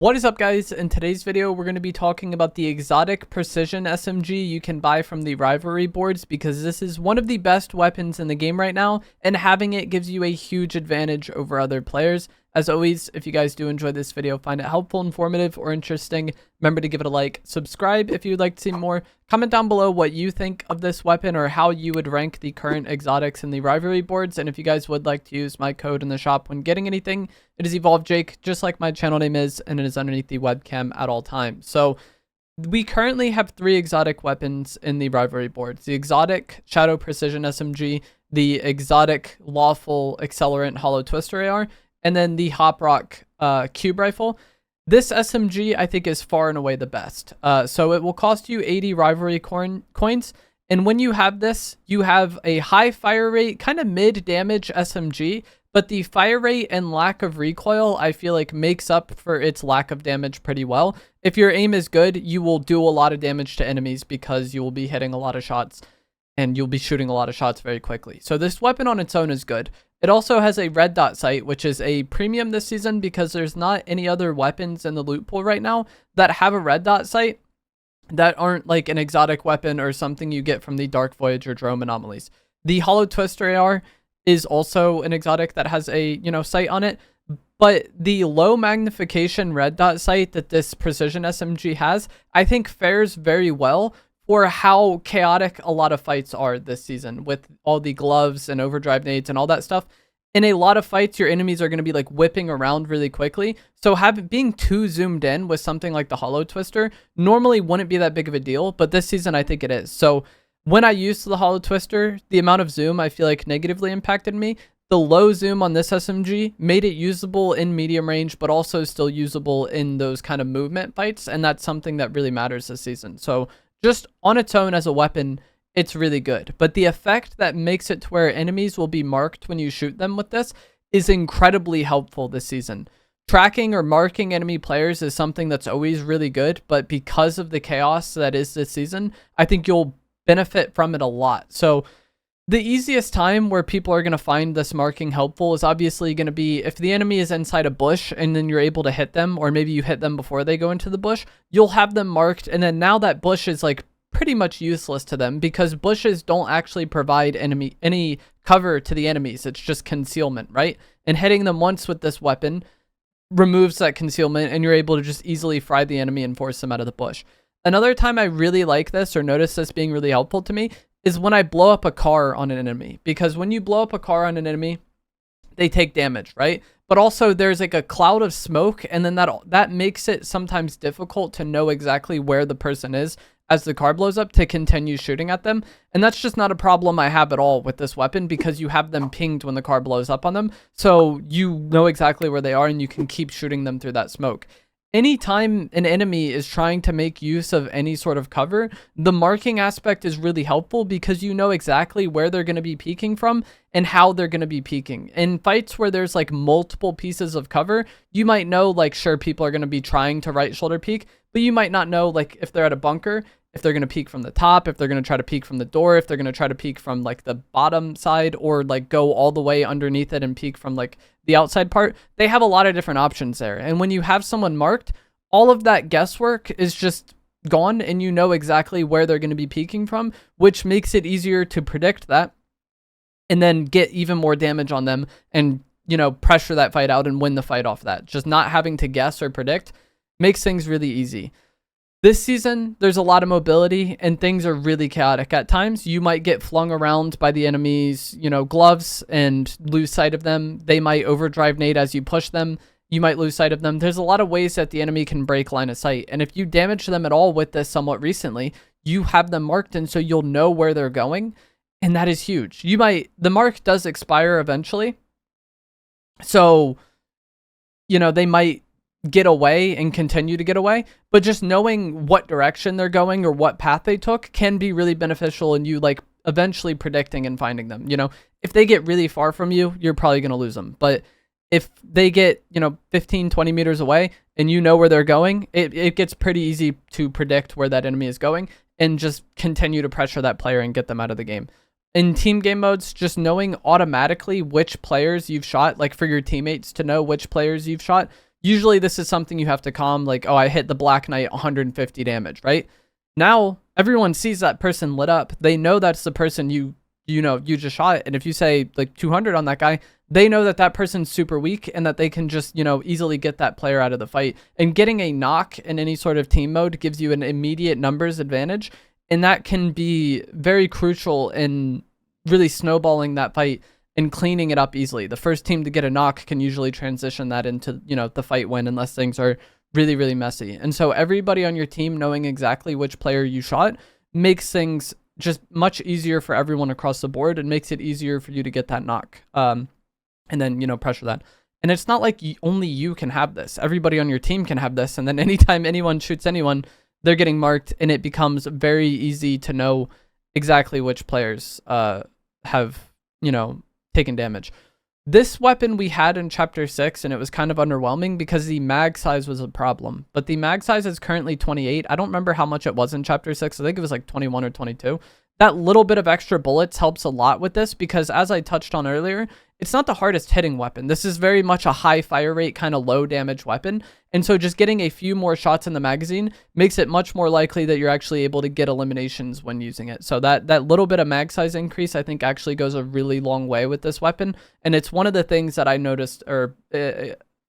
What is up, guys? In today's video, we're going to be talking about the Exotic Precision SMG you can buy from the rivalry boards, because this is one of the best weapons in the game right now, and having it gives you a huge advantage over other players. As always, if you guys do enjoy this video, find it helpful, informative, or interesting, remember to give it a like, subscribe if you'd like to see more, comment down below what you think of this weapon or how you would rank the current exotics in the rivalry boards, and if you guys would like to use my code in the shop when getting anything, it is EvolvedJake, just like my channel name is, and it is underneath the webcam at all times. So we currently have 3 exotic weapons in the rivalry boards: the Exotic Shadow Precision SMG, the Exotic Lawful Accelerant Hollow Twister AR, and then the Hop Rock Cube Rifle. This SMG, I think, is far and away the best. So it will cost you 80 rivalry coins. And when you have this, you have a high fire rate, kind of mid-damage SMG, but the fire rate and lack of recoil, I feel like, makes up for its lack of damage pretty well. If your aim is good, you will do a lot of damage to enemies because you will be hitting a lot of shots and you'll be shooting a lot of shots very quickly. So this weapon on its own is good. It also has a red dot sight, which is a premium this season because there's not any other weapons in the loot pool right now that have a red dot sight that aren't like an exotic weapon or something you get from the Dark Voyage or Drone Anomalies. The Hollow Twister AR is also an exotic that has a, sight on it, but the low magnification red dot sight that this Precision SMG has, I think fares very well for how chaotic a lot of fights are this season with all the gloves and overdrive nades and all that stuff. In a lot of fights, your enemies are going to be like whipping around really quickly. So being too zoomed in with something like the Hollow Twister normally wouldn't be that big of a deal, but this season I think it is. So when I used the Hollow Twister, the amount of zoom I feel like negatively impacted me. The low zoom on this SMG made it usable in medium range, but also still usable in those kind of movement fights. And that's something that really matters this season. So just on its own as a weapon, it's really good. But the effect that makes it to where enemies will be marked when you shoot them with this is incredibly helpful this season. Tracking or marking enemy players is something that's always really good, but because of the chaos that is this season, I think you'll benefit from it a lot. So the easiest time where people are going to find this marking helpful is obviously going to be if the enemy is inside a bush and then you're able to hit them, or maybe you hit them before they go into the bush, you'll have them marked, and then now that bush is like pretty much useless to them because bushes don't actually provide any cover to the enemies. It's just concealment, right? And hitting them once with this weapon removes that concealment, and you're able to just easily fry the enemy and force them out of the bush. Another time I really like this or notice this being really helpful to me is when I blow up a car on an enemy, because when you blow up a car on an enemy, they take damage, right? But also there's like a cloud of smoke, and then that makes it sometimes difficult to know exactly where the person is as the car blows up to continue shooting at them. And that's just not a problem I have at all with this weapon because you have them pinged when the car blows up on them. So you know exactly where they are and you can keep shooting them through that smoke. Anytime an enemy is trying to make use of any sort of cover, the marking aspect is really helpful because you know exactly where they're going to be peeking from and how they're going to be peeking. In fights where there's like multiple pieces of cover, you might know, like, sure, people are going to be trying to right shoulder peek, but you might not know, like, if they're at a bunker, if they're going to peek from the top, if they're going to try to peek from the door, if they're going to try to peek from like the bottom side, or like go all the way underneath it and peek from like the outside part. They have a lot of different options there. And when you have someone marked, all of that guesswork is just gone and you know exactly where they're going to be peeking from, which makes it easier to predict that and then get even more damage on them and, pressure that fight out and win the fight off that. Just not having to guess or predict makes things really easy. This season, there's a lot of mobility and things are really chaotic. At times, you might get flung around by the enemy's, gloves and lose sight of them. They might overdrive nade as you push them. You might lose sight of them. There's a lot of ways that the enemy can break line of sight. And if you damage them at all with this somewhat recently, you have them marked, and so you'll know where they're going. And that is huge. The mark does expire eventually. So, they might get away and continue to get away, but just knowing what direction they're going or what path they took can be really beneficial in you like eventually predicting and finding them. If they get really far from you, you're probably going to lose them. But if they get 15 20 meters away and you know where they're going, it gets pretty easy to predict where that enemy is going and just continue to pressure that player and get them out of the game. In team game modes, just knowing automatically which players you've shot, like for your teammates to know which players you've shot, usually this is something you have to calm, like, oh, I hit the Black Knight 150 damage, right? Now everyone sees that person lit up. They know that's the person you just shot. And if you say like 200 on that guy, they know that that person's super weak and that they can just, easily get that player out of the fight. And getting a knock in any sort of team mode gives you an immediate numbers advantage. And that can be very crucial in really snowballing that fight and cleaning it up easily. The first team to get a knock can usually transition that into, the fight win, unless things are really, really messy. And so everybody on your team knowing exactly which player you shot makes things just much easier for everyone across the board, and makes it easier for you to get that knock. And then, pressure that. And it's not like only you can have this. Everybody on your team can have this. And then anytime anyone shoots anyone, they're getting marked, and it becomes very easy to know exactly which players have, taken damage. This weapon we had in Chapter 6, and it was kind of underwhelming because the mag size was a problem. But the mag size is currently 28. I don't remember how much it was in Chapter 6. I think it was like 21 or 22. That little bit of extra bullets helps a lot with this because, as I touched on earlier, it's not the hardest hitting weapon. This is very much a high fire rate, kind of low damage weapon. And so just getting a few more shots in the magazine makes it much more likely that you're actually able to get eliminations when using it. So that little bit of mag size increase, I think, actually goes a really long way with this weapon. And it's one of the things that I noticed or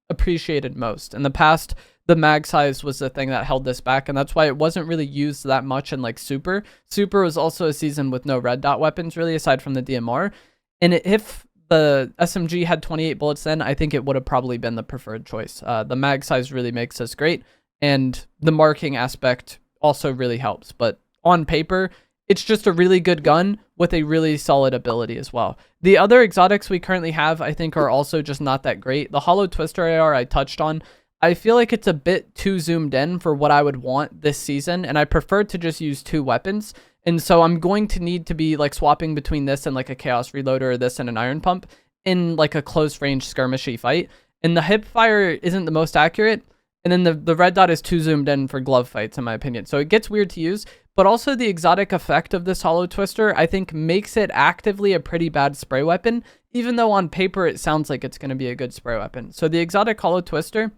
appreciated most. In the past, the mag size was the thing that held this back, and that's why it wasn't really used that much in like Super. Super was also a season with no red dot weapons, really, aside from the DMR. And if the SMG had 28 bullets then, I think it would have probably been the preferred choice. The mag size really makes this great, and the marking aspect also really helps. But on paper, it's just a really good gun with a really solid ability as well. The other exotics we currently have, I think, are also just not that great. The Hollow Twister AR I touched on, I feel like it's a bit too zoomed in for what I would want this season, and I prefer to just use 2 weapons. And so I'm going to need to be like swapping between this and like a Chaos Reloader, or this and an Iron Pump in like a close range skirmishy fight. And the hip fire isn't the most accurate, and then the red dot is too zoomed in for glove fights, in my opinion. So it gets weird to use, but also the exotic effect of this Hollow Twister, I think, makes it actively a pretty bad spray weapon, even though on paper it sounds like it's going to be a good spray weapon. So the exotic Hollow Twister,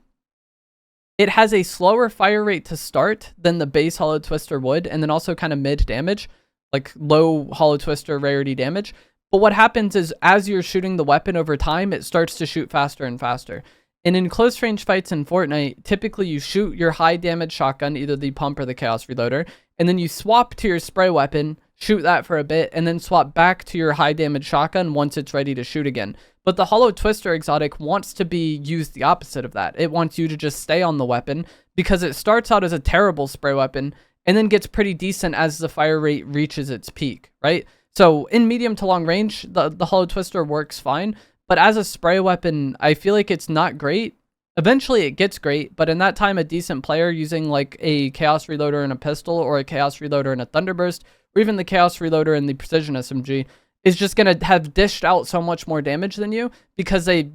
it has a slower fire rate to start than the base Hollow Twister would, and then also kind of mid damage, like low Hollow Twister rarity damage. But what happens is, as you're shooting the weapon over time, it starts to shoot faster and faster. And in close range fights in Fortnite, typically you shoot your high damage shotgun, either the pump or the Chaos Reloader, and then you swap to your spray weapon, shoot that for a bit, and then swap back to your high damage shotgun once it's ready to shoot again. But the Hollow Twister exotic wants to be used the opposite of that. It wants you to just stay on the weapon because it starts out as a terrible spray weapon and then gets pretty decent as the fire rate reaches its peak, right? So in medium to long range, the Hollow Twister works fine, but as a spray weapon, I feel like it's not great. Eventually it gets great, but in that time, a decent player using like a Chaos Reloader and a pistol, or a Chaos Reloader and a Thunderburst, or even the Chaos Reloader and the Precision SMG, is just going to have dished out so much more damage than you because they,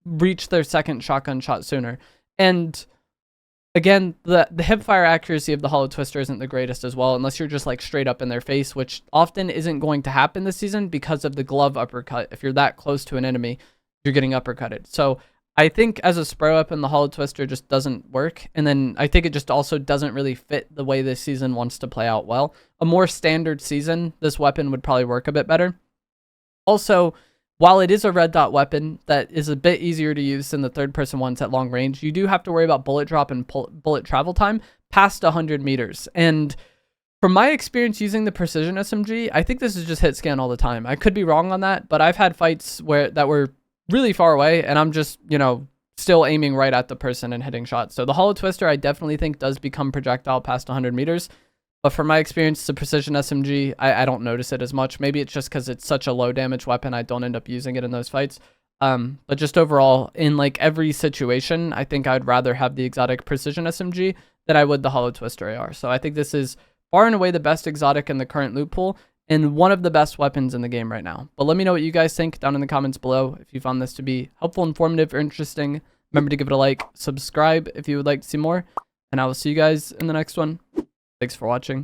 reach their second shotgun shot sooner. And again, the hipfire accuracy of the Hollow Twister isn't the greatest as well, unless you're just like straight up in their face, which often isn't going to happen this season because of the glove uppercut. If you're that close to an enemy, you're getting uppercutted. So I think as a spray weapon, the Hollow Twister just doesn't work. And then I think it just also doesn't really fit the way this season wants to play out well. A more standard season, this weapon would probably work a bit better. Also, while it is a red dot weapon that is a bit easier to use than the third person ones at long range, you do have to worry about bullet drop and bullet travel time past 100 meters. And from my experience using the Precision SMG, I think this is just hit scan all the time. I could be wrong on that, but I've had fights that were really far away, and I'm just, still aiming right at the person and hitting shots. So the Hollow Twister, I definitely think, does become projectile past 100 meters. But from my experience, the Precision SMG, I don't notice it as much. Maybe it's just because it's such a low damage weapon, I don't end up using it in those fights. But just overall, in like every situation, I think I'd rather have the exotic Precision SMG than I would the Hollow Twister AR. So I think this is far and away the best exotic in the current loot pool, and one of the best weapons in the game right now. But let me know what you guys think down in the comments below. If you found this to be helpful, informative, or interesting, remember to give it a like, subscribe if you would like to see more, and I will see you guys in the next one. Thanks for watching.